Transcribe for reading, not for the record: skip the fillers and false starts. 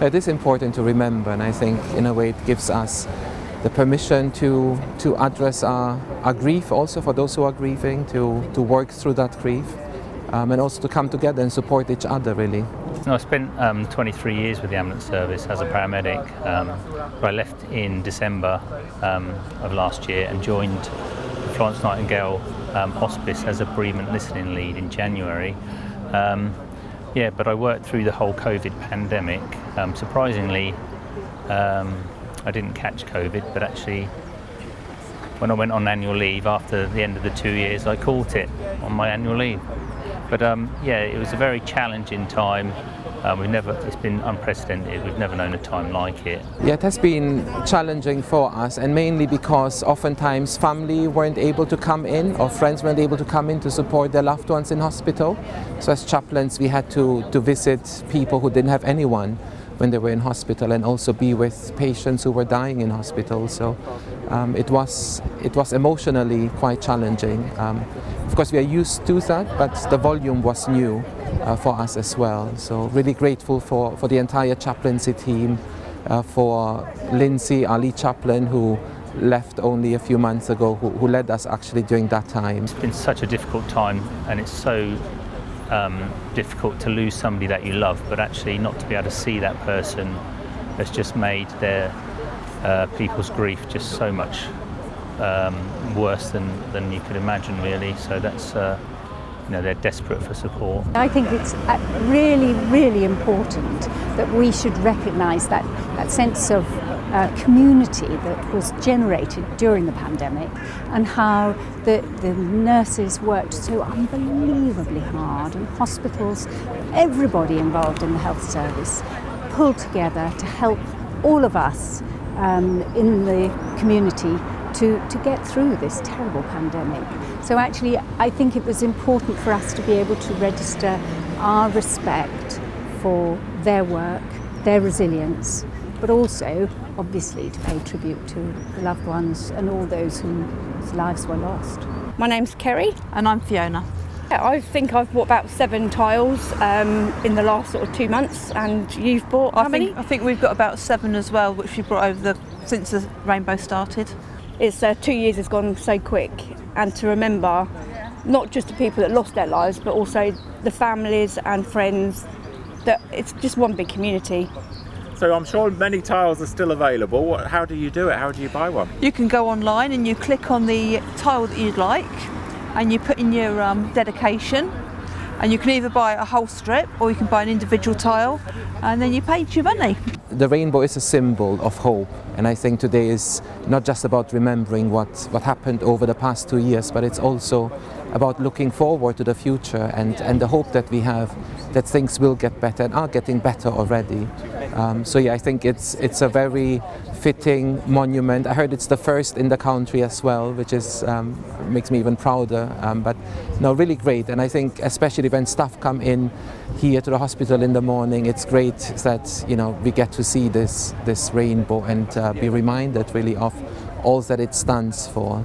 It is important to remember, and I think in a way it gives us the permission to address our grief also for those who are grieving, to work through that grief, and also to come together and support each other really. I spent 23 years with the ambulance service as a paramedic. I left in December of last year and joined the Florence Nightingale Hospice as a bereavement listening lead in January. But I worked through the whole COVID pandemic. Surprisingly, I didn't catch COVID, but actually when I went on annual leave after the end of the 2 years, I caught it on my annual leave. But it was a very challenging time. It's been unprecedented. We've never known a time like it. Yeah, it has been challenging for us, and mainly because oftentimes family weren't able to come in or friends weren't able to come in to support their loved ones in hospital. So as chaplains we had to visit people who didn't have anyone when they were in hospital, and also be with patients who were dying in hospital. So it was emotionally quite challenging. Of course we are used to that, but the volume was new for us as well. So really grateful for the entire chaplaincy team, for Lindsay, our lead chaplain, who left only a few months ago, who led us actually during that time. It's been such a difficult time, and it's so difficult to lose somebody that you love, but actually not to be able to see that person has just made their people's grief just so much worse than you could imagine really. So that's they're desperate for support. I think it's really, really important that we should recognise that sense of community that was generated during the pandemic, and how the nurses worked so unbelievably hard, and hospitals, everybody involved in the health service pulled together to help all of us in the community to get through this terrible pandemic. So actually I think it was important for us to be able to register our respect for their work, their resilience, but also obviously to pay tribute to the loved ones and all those whose lives were lost. My name's Kerry. And I'm Fiona. I think I've bought about 7 tiles in the last sort of 2 months, and you've bought how many? I think we've got about 7 as well, which we brought over since the rainbow started. It's 2 years has gone so quick, and to remember not just the people that lost their lives, but also the families and friends, that it's just one big community. So I'm sure many tiles are still available. How do you do it? How do you buy one? You can go online and you click on the tile that you'd like, and you put in your dedication, and you can either buy a whole strip or you can buy an individual tile, and then you pay your money. The rainbow is a symbol of hope, and I think today is not just about remembering what happened over the past 2 years, but it's also about looking forward to the future and the hope that we have that things will get better and are getting better already. I think it's a very fitting monument. I heard it's the first in the country as well, which is makes me even prouder. But no, really great. And I think especially when staff come in here to the hospital in the morning, it's great that we get to see this rainbow and be reminded really of all that it stands for.